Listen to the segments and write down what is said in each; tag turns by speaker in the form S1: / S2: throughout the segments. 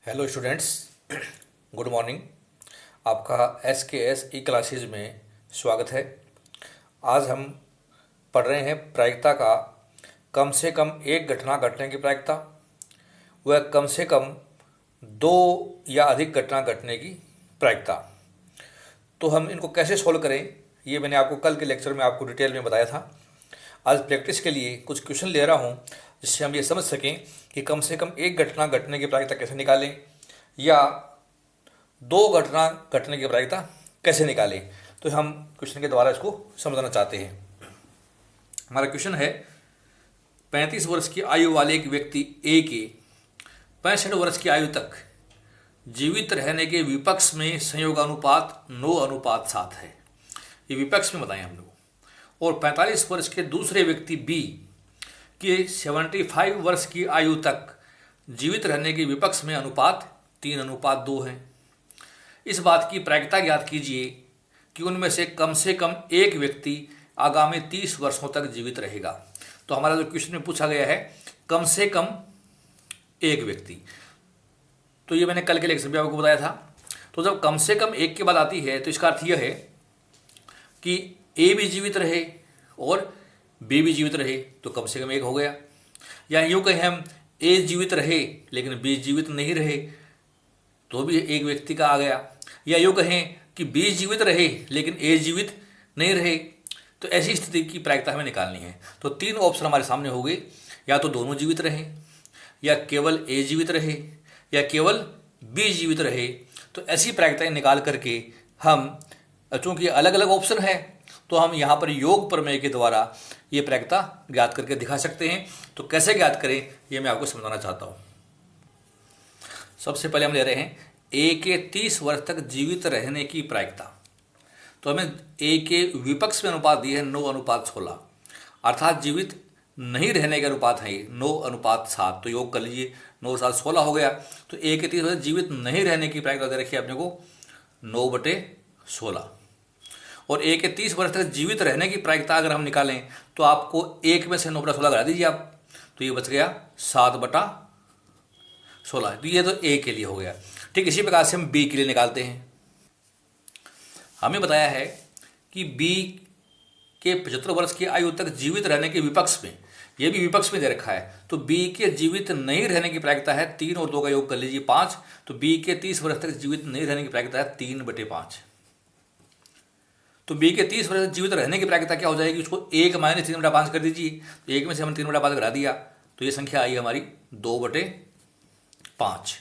S1: Hello students, good morning. आपका S के S E classes में स्वागत है। आज हम पढ़ रहे हैं प्रायिकता का कम से कम एक घटना घटने की प्रायिकता व कम से कम दो या अधिक घटना घटने की प्रायिकता। तो हम इनको कैसे सोल्व करें, ये मैंने आपको कल के लेक्चर में आपको डिटेल में बताया था। आज प्रैक्टिस के लिए कुछ क्वेश्चन ले रहा हूँ जिससे हम ये समझ सकें कि कम से कम एक घटना घटने की प्रायिकता कैसे निकालें या दो घटना घटने की प्रायिकता कैसे निकालें। तो हम क्वेश्चन के द्वारा इसको समझना चाहते हैं। हमारा क्वेश्चन है, 35 वर्ष की आयु वाले एक व्यक्ति ए के 65 वर्ष की आयु तक जीवित रहने के विपक्ष में संयोगानुपात 9:7 है। ये विपक्ष में बताएं हम लोग। और 45 वर्ष के दूसरे व्यक्ति बी के 75 वर्ष की आयु तक जीवित रहने के विपक्ष में अनुपात 3:2 है। इस बात की प्रायिकता ज्ञात कीजिए कि उनमें से कम एक व्यक्ति आगामी 30 वर्षों तक जीवित रहेगा। तो हमारा जो क्वेश्चन में पूछा गया है कम से कम एक व्यक्ति, तो ये मैंने कल के लेक्चर में आपको बताया था। तो जब कम से कम एक के बाद आती है तो इसका अर्थ यह है कि ए भी जीवित रहे और बी भी जीवित रहे, तो कम से कम एक हो गया। या यूँ कहें हम, ए जीवित रहे लेकिन बी जीवित नहीं रहे, तो भी एक व्यक्ति का आ गया। या यूँ कहें कि बी जीवित रहे लेकिन ए जीवित नहीं रहे, तो ऐसी स्थिति की प्रायिकता हमें निकालनी है। तो तीन ऑप्शन हमारे सामने हो गए, या तो दोनों जीवित रहे, या केवल ए जीवित रहे, या केवल बी जीवित रहे। तो ऐसी प्रायिकताएं निकाल करके हम, चूँकि अलग अलग ऑप्शन है, तो हम यहाँ पर योग प्रमेय के द्वारा ये प्रायिकता ज्ञात करके दिखा सकते हैं। तो कैसे ज्ञात करें ये मैं आपको समझाना चाहता हूँ। सबसे पहले हम ले रहे हैं ए के 30 वर्ष तक जीवित रहने की प्रायिकता। तो हमें ए के विपक्ष में अनुपात दिए है 9:16, अर्थात जीवित नहीं रहने का अनुपात है 9:7। तो योग कर लीजिए, 9:7 हो गया। तो ए के 30 वर्ष जीवित नहीं रहने की प्रायिकता दे रखी है अपने को 9/16। और ए के 30 वर्ष तक जीवित रहने की प्रायिकता अगर हम निकालें तो आपको एक में से 9/16 घटा दीजिए आप, तो ये बच गया 7/16। तो ये तो ए के लिए हो गया। ठीक इसी प्रकार से हम बी के लिए निकालते हैं। हमें बताया है कि बी के 75 वर्ष की आयु तक जीवित रहने के विपक्ष में, ये भी विपक्ष में दे रखा है, तो बी के जीवित नहीं रहने की प्रायिकता है 3 और 2 का योग कर लीजिए 5। तो बी के 30 वर्ष तक जीवित नहीं रहने की प्रायिकता है 3/5। तो बी के 30 वर्ष जीवित रहने की प्रायिकता क्या हो जाएगी, उसको 1 - 3/5 कर दीजिए। तो 1 में से हमने 3/5 घटा दिया, तो ये संख्या आई हमारी 2/5।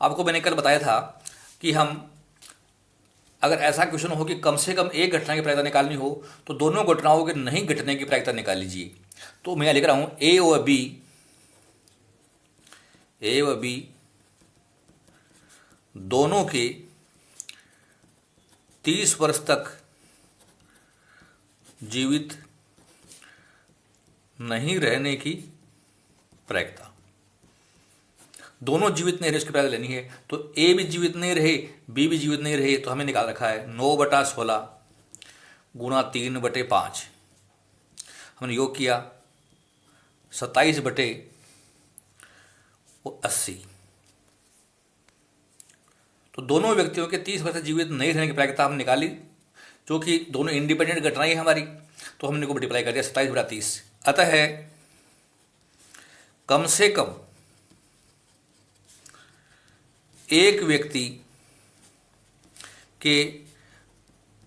S1: आपको मैंने कल बताया था कि हम अगर ऐसा क्वेश्चन हो कि कम से कम एक घटना की प्रायिकता निकालनी हो तो दोनों घटनाओं के नहीं घटने की प्रायिकता निकाल लीजिए। तो मैं लिख रहा हूं ए व बी दोनों के 30 वर्ष तक जीवित नहीं रहने की प्रायिकता। दोनों जीवित नहीं रहे उसकी प्रायिकता लेनी है। तो ए भी जीवित नहीं रहे, बी भी जीवित नहीं रहे, तो हमें निकाल रखा है 9/16 गुणा 3/5। हमने योग किया 27/80। तो दोनों व्यक्तियों के 30 वर्ष जीवित नहीं रहने की प्रायिकता हमने निकाली, जो कि दोनों इंडिपेंडेंट घटनाएं हैं हमारी। तो हमने को मल्टीप्लाई कर दिया 27/30। अतः कम से कम एक व्यक्ति के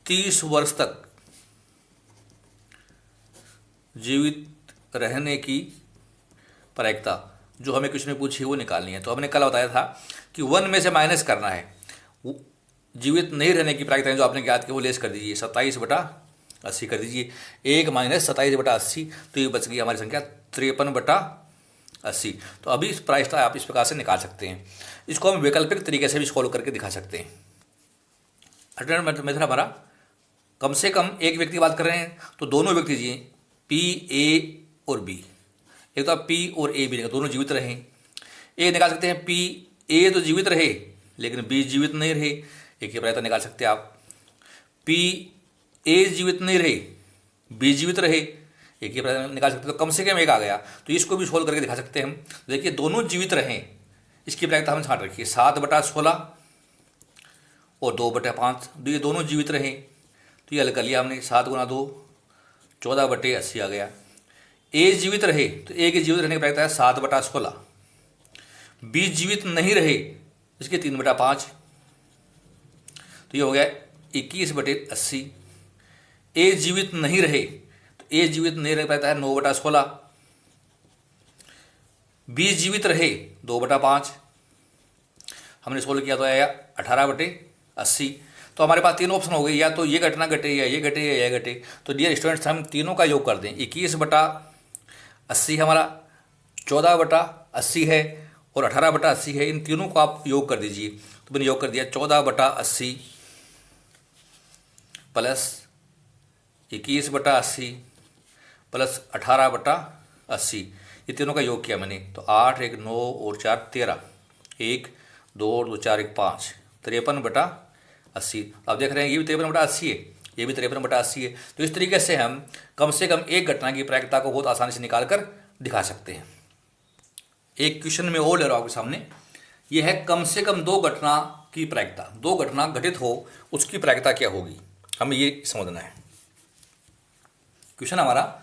S1: 30 वर्ष तक जीवित रहने की प्रायिकता जो हमें क्वेश्चन में पूछी वो निकालनी है। तो हमने कल बताया था कि 1 में से माइनस करना है, जीवित नहीं रहने की प्रायिकता जो आपने ज्ञात की वो लेस कर दीजिए, 27/80 कर दीजिए। 1 - 27/80, तो ये बच गई हमारी संख्या 53/80। तो अभी इस प्रायिकता आप इस प्रकार से निकाल सकते हैं। इसको हम वैकल्पिक तरीके से भी सॉल्व करके दिखा सकते हैं। अल्टरनेट मेथड हमारा कम से कम एक व्यक्ति की बात कर रहे हैं, तो दोनों व्यक्ति जी पी, ए और बी, एक तो पी और ए बी दोनों जीवित रहे। ए निकाल सकते हैं पी ए तो जीवित रहे लेकिन बी जीवित नहीं रहे, एक ही प्रायिकता निकाल सकते हैं आप। पी ए जीवित नहीं रहे, बी जीवित रहे, एक ही प्रायिकता निकाल सकते हैं। तो कम से कम एक आ गया, तो इसको भी सोल्व करके दिखा सकते हैं हम। देखिए दोनों जीवित रहें इसकी प्रायिकता हमने छांट रखी है 7/16 और 2/5। ये दोनों जीवित रहे तो ये हल कर लिया हमने। 7 × 2 14/80 आ गया। ए जीवित रहे तो ए के जीवित रहने की प्रायिकता है 7/16। बी जीवित नहीं रहे इसके 3/5 तो ये हो गया 21/80। ए जीवित नहीं रहे तो ए जीवित नहीं रह पाता है 9/16। बी जीवित रहे 2/5। हमने सोल्व किया तो आया 18/80। तो हमारे पास तीन ऑप्शन हो गए, या तो ये घटना घटे या ये घटे या ये घटे। तो डियर स्टूडेंट्स हम तीनों का योग कर दें। 21/80 हमारा, 14/80 है और 18/80 है। इन तीनों को आप योग कर दीजिए। तो मैंने योग कर दिया 14/80 प्लस 21/80 प्लस 18/80। ये तीनों का योग किया मैंने तो 8 1 9 और 4 13, 1 2 और 2 4 1 5, 53/80। आप देख रहे हैं ये भी 53/80 है, ये भी 53/80 है। तो इस तरीके से हम एक घटना की प्रायिकता को बहुत आसानी से निकाल कर दिखा सकते हैं। एक क्वेश्चन में और ले रहा हूं आपके सामने, ये है कम से कम दो घटना की प्रायिकता। दो घटना घटित हो उसकी प्रायिकता क्या होगी, हमें ये समझना है। क्वेश्चन हमारा,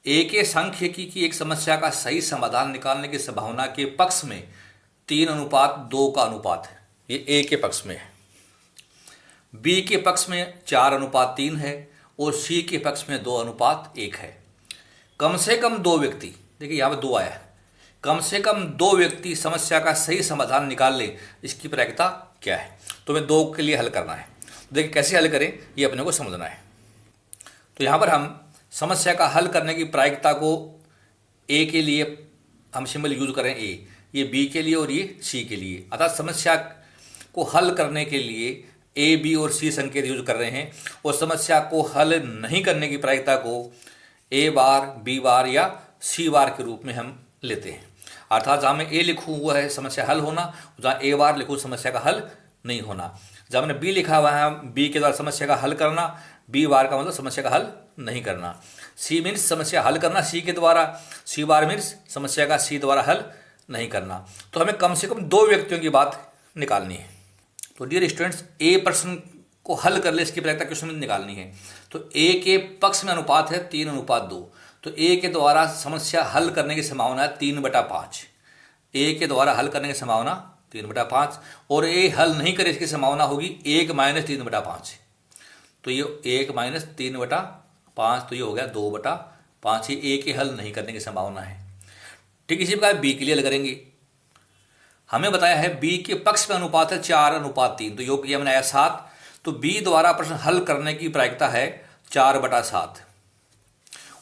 S1: ए के सांख्यिकी की एक समस्या का सही समाधान निकालने की संभावना के पक्ष में 3:2 का अनुपात है। ये ए के पक्ष में है। बी के पक्ष में 4:3 है और सी के पक्ष में 2:1 है। कम से कम दो व्यक्ति, देखिए यहाँ पे 2 आया है, कम से कम 2 व्यक्ति समस्या का सही समाधान निकाल ले, इसकी प्रायिकता क्या है। तो हमें 2 के लिए हल करना है। देखिए कैसे हल करें ये अपने को समझना है। तो यहाँ पर हम समस्या का हल करने की प्रायिकता को ए के लिए हम सिंबल यूज करें ए, ये बी के लिए और ये सी के लिए। अर्थात समस्या को हल करने के लिए ए बी और सी संकेत यूज कर रहे हैं और समस्या को हल नहीं करने की प्रायिकता को ए बार बी बार या सी बार के रूप में हम लेते हैं। अर्थात जहाँ मैं ए लिखूँ हुआ है समस्या हल होना, जहाँ ए बार लिखूँ समस्या का हल नहीं होना। जहाँ मैंने बी लिखा हुआ है बी के द्वारा समस्या का हल करना, बी बार का मतलब समस्या का हल नहीं करना। सी मीन्स समस्या हल करना सी के द्वारा, सी बार मीन्स समस्या का सी द्वारा हल नहीं करना। तो हमें कम से कम 2 व्यक्तियों की बात निकालनी है। तो डियर स्टूडेंट्स, ए प्रश्न को हल कर ले इसकी प्रायिकता क्वेश्चन में निकालनी है। तो ए के पक्ष में अनुपात है 3:2। तो ए के द्वारा समस्या हल करने की संभावना है 3/5। ए के द्वारा हल करने की संभावना 3/5 और ए हल नहीं करे इसकी संभावना होगी 1 - 3/5। तो ये 1 - 3/5 तो ये हो गया 2/5। ये ए के हल नहीं करने की संभावना है। ठीक इसी प्रकार बी के लिए हल करेंगे। हमें बताया है बी के पक्ष में अनुपात है 4:3। तो योग किया मैंने आया 7। तो बी द्वारा प्रश्न हल करने की प्रायिकता है 4/7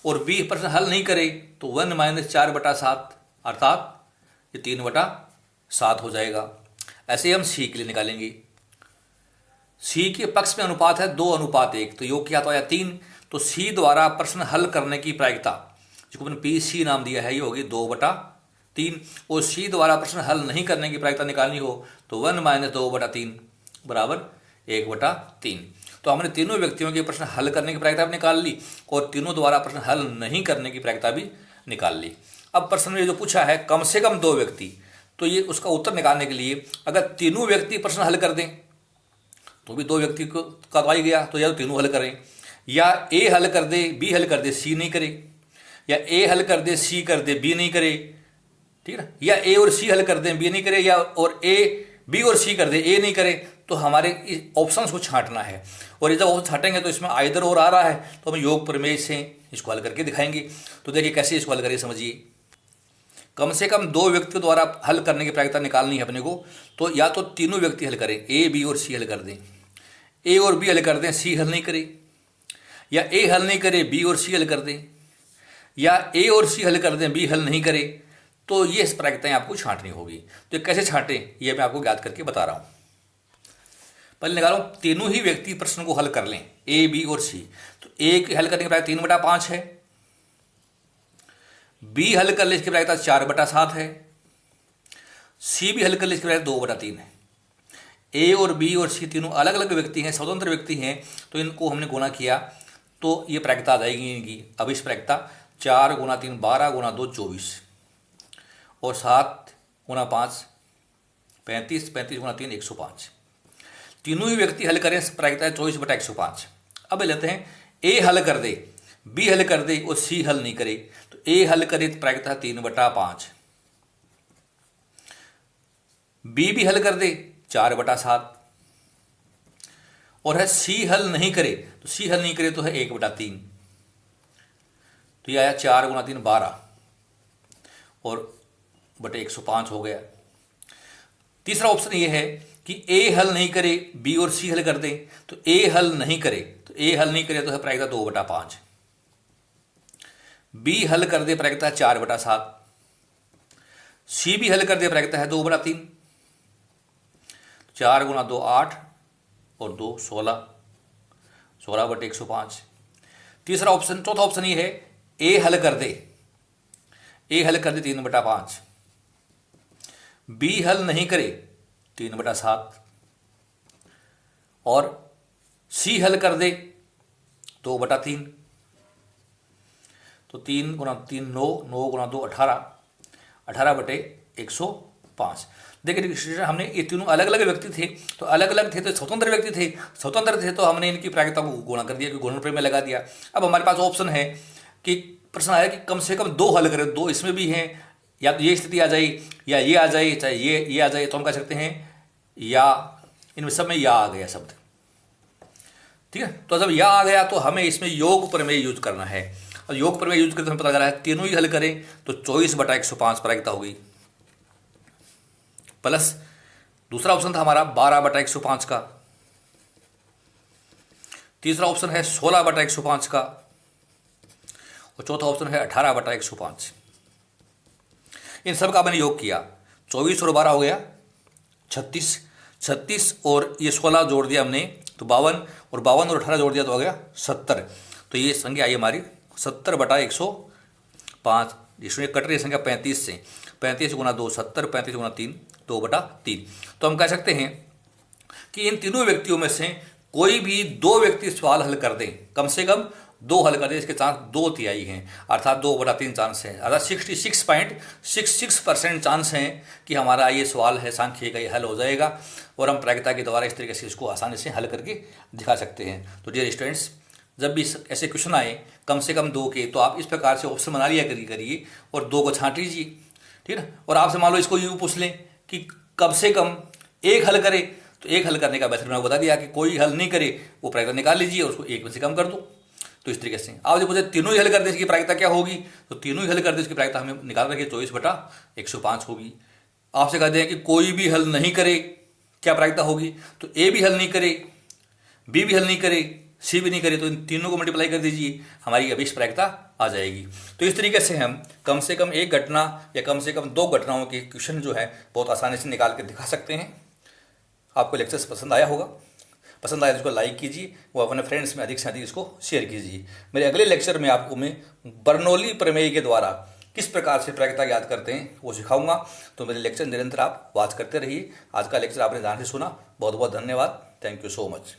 S1: और बी प्रश्न हल नहीं करे तो 1 - 4/7 अर्थात ये 3/7 हो जाएगा। ऐसे ही हम सी के लिए निकालेंगे। सी के पक्ष में अनुपात है 2:1। तो योग किया तो आया 3। तो सी द्वारा प्रश्न हल करने की प्रायिकता, जिसको मैंने पी सी नाम दिया है, ये होगी 2/3। और सी द्वारा प्रश्न हल नहीं करने की प्रायिकता निकालनी हो तो 1 - 2/3 बराबर 1/3। तो हमने तीनों व्यक्तियों के प्रश्न हल करने की प्रायिकता भी निकाल ली और तीनों द्वारा प्रश्न हल नहीं करने की प्रायिकता भी निकाल ली। अब प्रश्न में जो पूछा है कम से कम 2 व्यक्ति, तो ये उसका उत्तर निकालने के लिए अगर तीनों व्यक्ति प्रश्न हल कर दें तो भी 2 व्यक्ति का तो आ ही गया। तो या तो तीनों हल करें, या ए हल कर दे बी हल कर दे सी नहीं करे, या ए हल कर दे सी कर दे बी नहीं करे, ठीक है ना, या ए और सी हल कर दें बी नहीं करे, या और ए बी और सी कर दे ए नहीं करे। तो हमारे ऑप्शंस को छांटना है और ये जब ऑप्शन छाटेंगे तो इसमें आइदर और आ रहा है तो हम योग प्रमेय से इसको हल करके दिखाएंगे। तो देखिए कैसे इसको हल करिए, समझिए। कम से कम 2 व्यक्तियों द्वारा हल करने की प्रायिकता निकालनी है अपने को। तो या तो तीनों व्यक्ति हल करें, ए बी और सी हल कर दें, ए और बी हल कर दें सी हल नहीं करे, या ए हल नहीं करे बी और सी हल कर दें, या ए और सी हल कर दें बी हल नहीं करे। तो ये प्रायिकताएं आपको छांटनी होगी। तो कैसे छांटें ये मैं आपको याद करके बता रहा हूं। पहले निकाल रहा हूं, तीनों ही व्यक्ति प्रश्न को हल कर लें ए बी और सी। तो ए की हल करने की प्रायिकता 3/5 है, बी हल कर ले इसकी प्रायिकता 4/7 है, सी भी हल कर ले इसकी प्रायिकता 2/3 है। ए और बी और सी तीनों अलग अलग व्यक्ति हैं, स्वतंत्र व्यक्ति हैं। तो इनको हमने गुणा किया तो ये प्रायिकता आ जाएगी इनकी। अब इस प्रायिकता 4 × 3 12 × 2 24 और 7 × 5 35, 35 गुना 3 105। तीनों ही व्यक्ति हल करें, प्रायिकता है 24/105। अब लेते हैं ए हल कर दे, बी हल कर दे और सी हल नहीं करे। तो ए हल करे तो प्रायिकता 3/5, बी भी हल कर दे 4/7, और है सी हल नहीं करे। तो सी हल नहीं करे तो है 1/3। तो ये आया 4 गुना 3 12 और बटे 105 हो गया। तीसरा ऑप्शन ये है कि ए हल नहीं करे, बी और सी हल कर दे। तो ए हल नहीं करे, तो ए हल नहीं करे तो है प्रायिकता 2/5, बी हल कर दे प्रायिकता 4/7, सी भी हल कर दे प्रायिकता है 2/3। 4 गुना 2 8 और 2 16, 16/105। तीसरा ऑप्शन, चौथा ऑप्शन ये है ए हल कर दे, ए हल कर दे 3/5, बी हल नहीं करे 3/7 और सी हल कर दे 2/3। तो 3 गुना 3 9, 9 गुना 2 18, 18/105। देखिए स्टूडेंट, हमने ये तीनों अलग अलग व्यक्ति थे, तो अलग अलग थे तो स्वतंत्र व्यक्ति थे, स्वतंत्र थे तो हमने इनकी प्रायिकता को गुणा कर दिया, कि गुणनफल में लगा दिया। अब हमारे पास ऑप्शन है कि प्रश्न आया कि कम से कम 2 हल करें, 2 इसमें भी हैं, या तो ये स्थिति आ जाए या ये आ जाए, चाहे ये आ जाए, तो हम कह सकते हैं या, इनमें सब में या आ गया शब्द, ठीक है। तो जब या आ गया तो हमें इसमें योग प्रमेय यूज करना है, और योग प्रमेय यूज करते हमें पता चला है तीनों ही हल करें तो 24/105 प्रायिकता होगी, प्लस दूसरा ऑप्शन था हमारा 12/105 का, तीसरा ऑप्शन है 16/105 का, और चौथा ऑप्शन है 18/105। इन सब का मैंने योग किया, 24 और 12 हो गया 36, 36 और ये 16 जोड़ दिया हमने तो 52, और 52 और 18 जोड़ दिया तो हो गया 70। तो ये संख्या आई हमारी 70/105, जिसमें कट रही संख्या 35 से, 35 गुना 2 70, 35 गुना 3 2/3। तो हम कह सकते हैं कि इन तीनों व्यक्तियों में से कोई भी 2 व्यक्ति सवाल हल कर दें, कम से कम 2 हल कर दें, इसके चांस 2/3 हैं, अर्थात 2/3 चांस है, अर्थात 66.66% चांस हैं कि हमारा ये सवाल है सांख्यिकी का ये हल हो जाएगा, और हम प्रायिकता के द्वारा इस तरीके से इसको आसानी से हल करके दिखा सकते हैं। तो डियर स्टूडेंट्स, जब भी ऐसे क्वेश्चन आए कम से कम 2 के, तो आप इस प्रकार से ऑप्शन बना लिया करिए और 2 को छांट लीजिए, ठीक है। और आपसे मान लो इसको यूँ पूछ लें कि कम से कम 1 हल करे, तो 1 हल करने का मेथड मैंने बता दिया कि कोई हल नहीं करे वो प्रायिकता निकाल लीजिए और उसको 1 में से कम कर दो। तो इस तरीके से आप जब मुझे तीनों ही हल कर दे इसकी प्रायिकता क्या होगी, तो तीनों ही हल कर दे इसकी प्रायिकता हमें निकाल रखी 24/105 होगी। आपसे कहते हैं कि कोई भी हल नहीं करे, क्या प्रायिकता होगी, तो ए भी हल नहीं करे, बी भी हल नहीं करे, सी भी नहीं करे, तो इन तीनों को मल्टीप्लाई कर दीजिए, हमारी अभी प्रायिकता आ जाएगी। तो इस तरीके से हम कम से कम 1 घटना या कम से कम 2 घटनाओं के क्वेश्चन जो है बहुत आसानी से निकाल के दिखा सकते हैं। आपको लेक्चर्स पसंद आया होगा, पसंद आया तो इसको लाइक कीजिए, वो अपने फ्रेंड्स में अधिक से अधिक इसको शेयर कीजिए। मेरे अगले लेक्चर में आपको मैं बर्नौली प्रमेय के द्वारा किस प्रकार से प्रायिकता याद करते हैं वो सिखाऊंगा। तो मेरे लेक्चर निरंतर आप वॉच करते रहिए। आज का लेक्चर आपने ध्यान से सुना, बहुत बहुत धन्यवाद। Thank you so much.